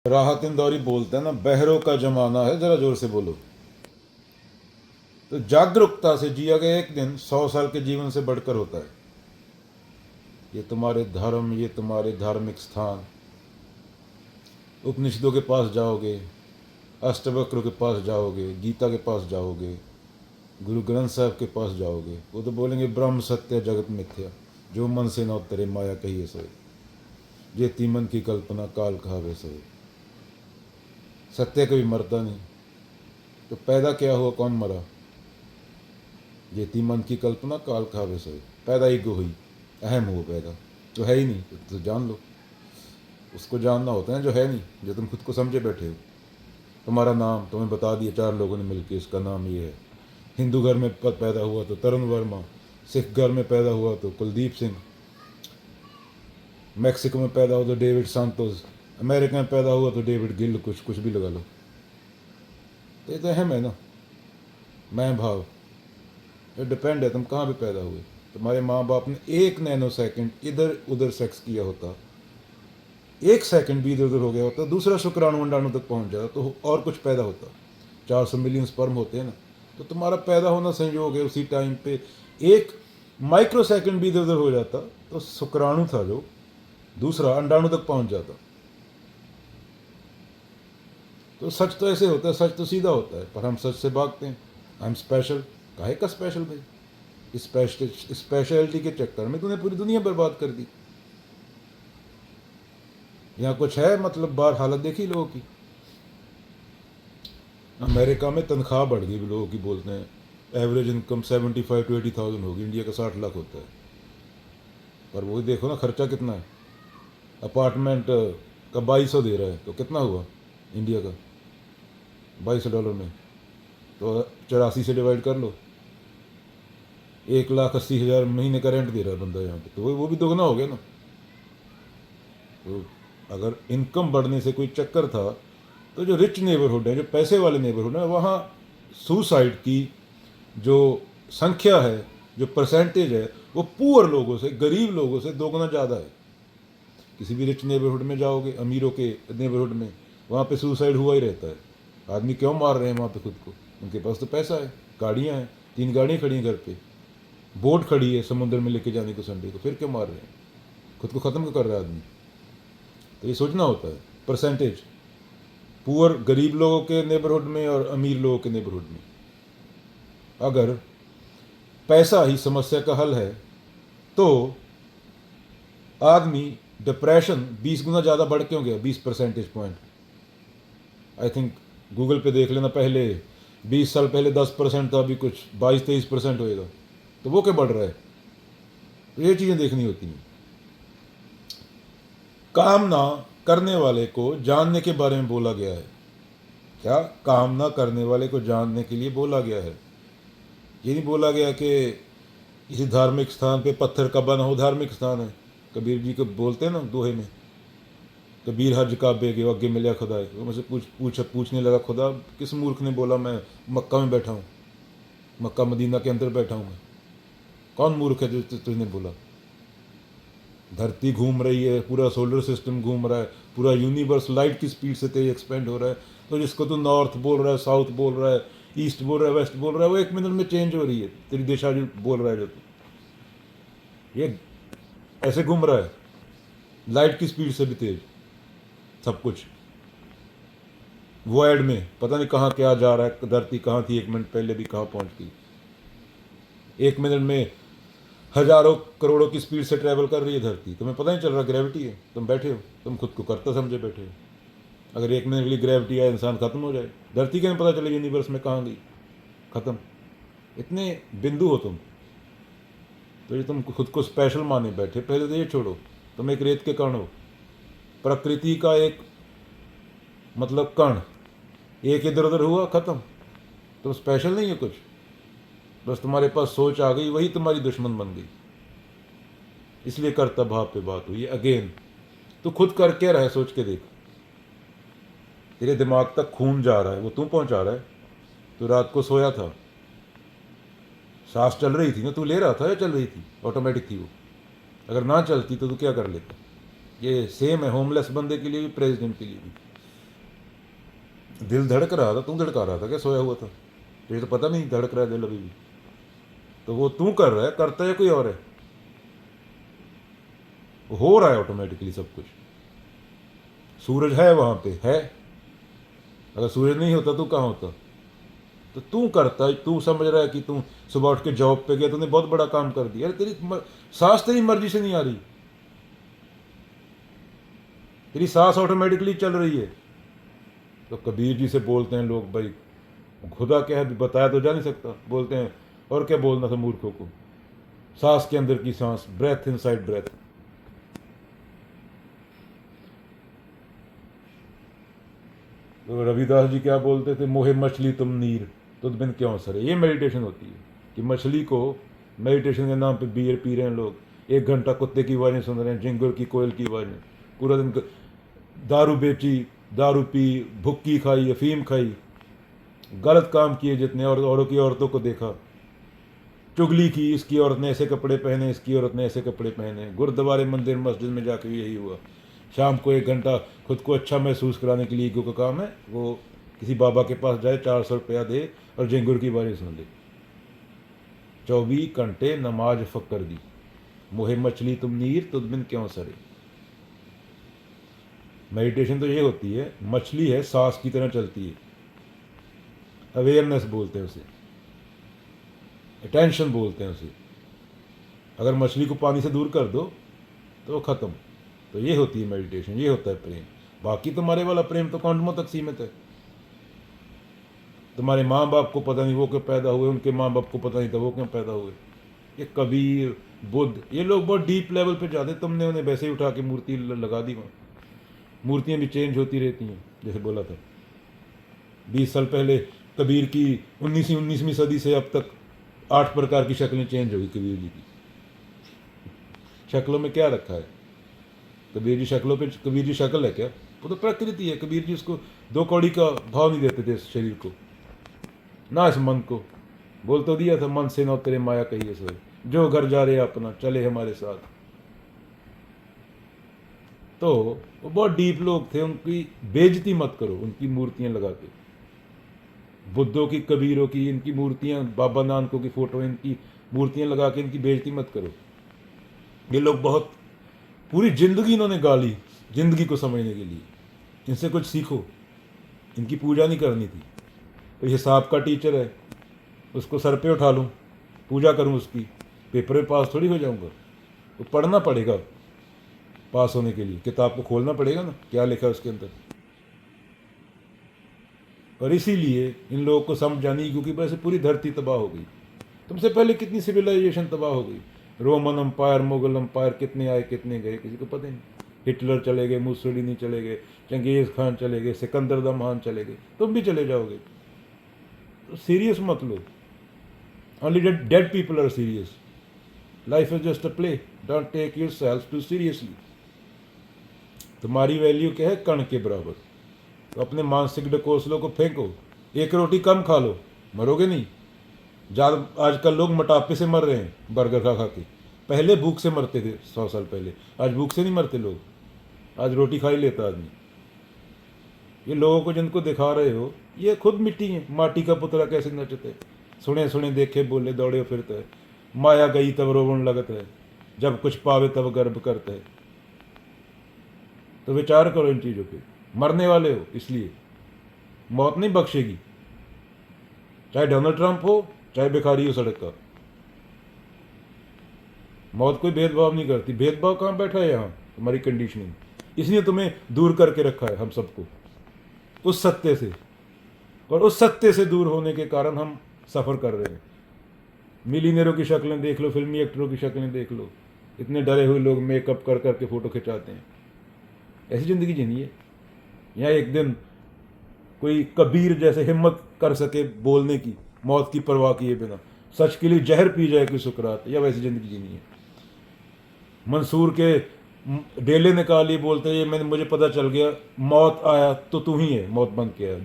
राहत इंदौरी बोलते हैं ना, बहरों का जमाना है, जरा जोर से बोलो। तो जागरूकता से जिया गया एक दिन 100 साल के जीवन से बढ़कर होता है। ये तुम्हारे धर्म, ये तुम्हारे धार्मिक स्थान, उपनिषदों के पास जाओगे, अष्टवक्र के पास जाओगे, गीता के पास जाओगे, गुरु ग्रंथ साहब के पास जाओगे, वो तो बोलेंगे ब्रह्म सत्य जगत मिथ्या, जो मन से न उतरे माया कहिए सोए, जे तीमन की कल्पना काल कहावे सोए। सत्य कभी मरता नहीं। तो पैदा क्या हुआ, कौन मरा? ये तीमन की कल्पना काल कहावे सोए। पैदा ही को हुई, अहम हुआ पैदा, तो है ही नहीं तो जान लो। उसको जानना होता है जो है नहीं, जो तुम खुद को समझे बैठे हो। तुम्हारा नाम तुम्हें बता दिया 4 लोगों ने मिलकर, इसका नाम ये है। हिंदू घर में पैदा हुआ तो तरुण वर्मा, सिख घर में पैदा हुआ तो कुलदीप सिंह, मैक्सिको में पैदा हुआ तो डेविड सांतोस, अमेरिका में पैदा हुआ तो डेविड गिल, कुछ कुछ भी लगा लो। तो ये तो अहम है ना, मैं भाव। ये डिपेंड है तुम कहाँ पे पैदा हुए। तुम्हारे माँ बाप ने 1 नैनो सेकंड इधर उधर सेक्स किया होता, 1 सेकंड भी इधर उधर हो गया होता, दूसरा शुक्राणु अंडाणु तक पहुँच जाता तो और कुछ पैदा होता। 400 मिलियन स्पर्म होते हैं ना, तो तुम्हारा पैदा होना संयोग है। उसी टाइम पे 1 माइक्रो सेकंड भी इधर उधर हो जाता तो शुक्राणु था जो दूसरा अंडाणु तक पहुँच जाता। तो सच तो ऐसे होता है, सच तो सीधा होता है, पर हम सच से भागते हैं। आई एम स्पेशल, काहे का स्पेशल भाई? स्पेशलिटी के चक्कर में तूने पूरी दुनिया बर्बाद कर दी। यहाँ कुछ है मतलब, बाहर हालत देखी लोगों की। अमेरिका में तनख्वाह बढ़ गई लोगों की, बोलते हैं एवरेज इनकम 75 to 80,000 होगी, इंडिया का 60 लाख होता है। पर वही देखो ना, खर्चा कितना है। अपार्टमेंट का 2200 दे रहा है तो कितना हुआ इंडिया का $2200 में? तो 84 से डिवाइड कर लो, 1,80,000 महीने का रेंट दे रहा है बंदा यहाँ पे, तो वो भी दोगुना हो गया ना। तो अगर इनकम बढ़ने से कोई चक्कर था, तो जो रिच नेबरहुड है, जो पैसे वाले नेबरहुड है, वहाँ सुसाइड की जो संख्या है, जो परसेंटेज है, वो पुअर लोगों से, गरीब लोगों से दोगुना ज़्यादा है। किसी भी रिच नेबरहुड में जाओगे, अमीरों के नेबरहुड में, वहाँ पे सुसाइड हुआ ही रहता है। आदमी क्यों मार रहे हैं वहाँ पे खुद को? उनके पास तो पैसा है, गाड़ियाँ हैं, 3 गाड़ियाँ खड़ी हैं घर पे, बोट खड़ी है समुद्र में लेके जाने को संडे को, फिर क्यों मार रहे हैं? खुद को ख़त्म क्यों कर रहा है आदमी? तो ये सोचना होता है। परसेंटेज पुअर गरीब लोगों के नेबरहुड में और अमीर लोगों के नेबरहुड में। अगर पैसा ही समस्या का हल है तो आदमी डिप्रेशन 20 गुना ज़्यादा बढ़ क्यों गया? 20 percentage point. I think Google पे देख लेना, पहले 20 साल पहले 10% था, अभी कुछ 22-23% होएगा। तो वो क्या बढ़ रहा है? तो ये चीज़ें देखनी होती हैं। कामना करने वाले को जानने के बारे में बोला गया है। क्या? कामना करने वाले को जानने के लिए बोला गया है। ये नहीं बोला गया कि किसी धार्मिक स्थान पे पत्थर का बना हो धार्मिक स्थान है। कबीर जी को बोलते हैं ना दोहे में, कबीर हज काबे के अगे मिलिया खुदा है। वो मुझसे पूछने लगा, खुदा किस मूर्ख ने बोला मैं मक्का में बैठा हूँ, मक्का मदीना के अंदर बैठा हूँ मैं? कौन मूर्ख है जो तुझने बोला? धरती घूम रही है, पूरा सोलर सिस्टम घूम रहा है, पूरा यूनिवर्स लाइट की स्पीड से तेज एक्सपेंड हो रहा है। तो जिसको तू नॉर्थ बोल रहा है, साउथ बोल रहा है, ईस्ट बोल रहा है, वेस्ट बोल रहा है, वो 1 मिनट में चेंज हो रही है। तेरी दिशा जो बोल रहा है, जो तू ये ऐसे घूम रहा है, लाइट की स्पीड से भी तेज सब कुछ। वॉइड में पता नहीं कहाँ क्या जा रहा है, धरती कहाँ थी 1 मिनट पहले भी कहाँ पहुँच गई। 1 मिनट में हजारों करोड़ों की स्पीड से ट्रैवल कर रही है धरती, तुम्हें पता नहीं चल रहा ग्रेविटी है। तुम बैठे हो, तुम खुद को करता समझे बैठे हो। अगर 1 मिनट के लिए ग्रेविटी आए, इंसान खत्म हो जाए। धरती के नहीं पता चले यूनिवर्स में कहाँ गई, खत्म। इतने बिंदु हो तुम। तो ये तुम खुद को स्पेशल माने बैठे, पहले तो ये छोड़ो, तुम एक रेत के कण हो, प्रकृति का एक मतलब कण, एक इधर उधर हुआ खत्म। तुम स्पेशल नहीं है कुछ, बस तुम्हारे पास सोच आ गई, वही तुम्हारी दुश्मन बन गई। इसलिए कर्ता भाव पे बात हुई अगेन। तू खुद कर क्या रहा है, सोच के देख। तेरे दिमाग तक खून जा रहा है, वो तू पहुंचा रहा है। तू रात को सोया था, सांस चल रही थी ना, तू ले रहा था या चल रही थी? ऑटोमेटिक थी वो। अगर ना चलती तो तू क्या कर लेता? ये सेम है होमलेस बंदे के लिए भी, प्रेसिडेंट के लिए भी। दिल धड़क रहा था, तू धड़का रहा था क्या? सोया हुआ था तुझे तो पता नहीं धड़क रहा है दिल अभी भी? तो वो तू कर रहा है, करता है कोई और है? हो रहा है ऑटोमेटिकली सब कुछ। सूरज है वहां पे है, अगर सूरज नहीं होता तो कहाँ होता? तो तू करता है, तू समझ रहा है कि तू सुबह उठ के जॉब पे गया, तूने बहुत बड़ा काम कर दिया। अरे सांस तेरी मर्जी से नहीं आ रही, तेरी सांस ऑटोमेटिकली चल रही है। तो कबीर जी से बोलते हैं लोग, भाई खुदा क्या है बताया तो जा नहीं सकता, बोलते हैं और क्या बोलना था मूर्खों को, सांस के अंदर की सांस, ब्रेथ इनसाइड ब्रेथ। तो रविदास जी क्या बोलते थे, मोहे मछली तुम नीर तुझ बिन क्यों सरे। ये मेडिटेशन होती है कि मछली को मेडिटेशन के नाम पे बियर पी रहे हैं लोग, 1 घंटा कुत्ते की आवाज़ें सुन रहे हैं, झिंगुर की कोयल की आवाज़ें, पूरा दिन दारू बेची, दारू पी, भुक्की खाई, अफीम खाई, गलत काम किए जितने, और औरों की औरतों को देखा, चुगली की, इसकी औरत ने ऐसे कपड़े पहने, इसकी औरत ने ऐसे कपड़े पहने। गुरुद्वारे मंदिर मस्जिद में जाके भी यही हुआ। शाम को 1 घंटा खुद को अच्छा महसूस कराने के लिए ईगो का काम है, वो किसी बाबा के पास जाए, 400 रुपया दे और झिंगुर की बारी सुन ले। 24 घंटे नमाज फक्कर दी, मोहे मछली तुम नीर तुझ बिन क्यों सरे। मेडिटेशन तो ये होती है, मछली है सांस की तरह चलती है, अवेयरनेस बोलते हैं उसे, अटेंशन बोलते हैं उसे। अगर मछली को पानी से दूर कर दो तो वो खत्म। तो ये होती है मेडिटेशन, ये होता है प्रेम। बाकी तुम्हारे वाला प्रेम तो कौंडमों तक सीमित है। तुम्हारे माँ बाप को पता नहीं वो क्यों पैदा हुए, उनके माँ बाप को पता नहीं था वो क्यों पैदा हुए। ये कबीर, बुद्ध, ये लोग बहुत डीप लेवल पे जाते, तुमने उन्हें वैसे ही उठा के मूर्ति लगा दी वहाँ। मूर्तियाँ भी चेंज होती रहती हैं, जैसे बोला था 20 साल पहले कबीर की 19वीं सदी से अब तक 8 प्रकार की शक्लें चेंज हो गई कबीर जी की। शक्लों में क्या रखा है? कबीर जी शक्लों पे, कबीर जी शक्ल है क्या? वो तो प्रकृति है। कबीर जी उसको 2 कौड़ी का भाव नहीं देते थे इस शरीर को, ना इस मन को। बोल तो दिया था, मन से न तेरे माया कहिए सोए, जो घर जा रहे अपना चले हमारे साथ। तो वो बहुत डीप लोग थे, उनकी बेइज्जती मत करो उनकी मूर्तियां लगा के। बुद्धों की, कबीरों की, इनकी मूर्तियां, बाबा नानकों की फोटो, इनकी मूर्तियां लगा के इनकी बेइज्जती मत करो। ये लोग बहुत पूरी जिंदगी इन्होंने गाली जिंदगी को समझने के लिए। इनसे कुछ सीखो, इनकी पूजा नहीं करनी थी। तो हिसाब का टीचर है, उसको सर पे उठा लूँ, पूजा करूँ उसकी, पेपर में पास थोड़ी हो जाऊँगा। तो पढ़ना पड़ेगा पास होने के लिए, किताब को खोलना पड़ेगा ना, क्या लिखा है उसके अंदर। और इसीलिए इन लोगों को समझ आनी, क्योंकि वैसे पूरी धरती तबाह हो गई। तुमसे पहले कितनी सिविलाइजेशन तबाह हो गई। रोमन अम्पायर, मुगल अम्पायर, कितने आए कितने गए किसी को पता नहीं। हिटलर चले गए, मुसोलिनी चले गए, चंगेज खान चले गए, सिकंदर द महान चले गए, तुम भी चले जाओगे। तो सीरियस मत लो, only dead people are serious. Life is just a play, don't take yourself too seriously. तुम्हारी वैल्यू क्या है? कण के बराबर। तो अपने मानसिक ढकोसलों को फेंको, 1 रोटी कम खा लो, मरोगे नहीं। ज़्यादा आजकल लोग मोटापे से मर रहे हैं बर्गर खा खा के, पहले भूख से मरते थे 100 साल पहले। आज भूख से नहीं मरते लोग, आज रोटी खा ही लेता आदमी। ये लोगों को जिनको दिखा रहे हो, ये खुद मिट्टी है, माटी का पुतला कैसे नचते, सुने सुने देखे बोले दौड़े फिरते है। माया गई तब रोवन लगत है, जब कुछ पावे तब गर्व करते है। तो विचार करो इन चीज़ों पे। मरने वाले हो, इसलिए मौत नहीं बख्शेगी, चाहे डोनाल्ड ट्रंप हो, चाहे भिखारी हो सड़क का। मौत कोई भेदभाव नहीं करती। भेदभाव कहाँ बैठा है? यहाँ तुम्हारी कंडीशनिंग, इसलिए तुम्हें दूर करके रखा है हम सबको उस सत्य से। और उस सत्य से दूर होने के कारण हम सफ़र कर रहे हैं। मिलीनियरों की शक्लें देख लो, फिल्मी एक्टरों की शक्लें देख लो, इतने डरे हुए लोग मेकअप कर करके फ़ोटो खिंचाते हैं। ऐसी ज़िंदगी जीनी है? यहाँ एक दिन कोई कबीर जैसे हिम्मत कर सके बोलने की, मौत की परवाह किए बिना, सच के लिए जहर पी जाए कोई सुकरात, या वैसी ज़िंदगी जीनी है? मंसूर के डेले निकालिए, बोलते हैं ये मैंने, मुझे पता चल गया, मौत आया तो तू ही है, मौत बन के आया।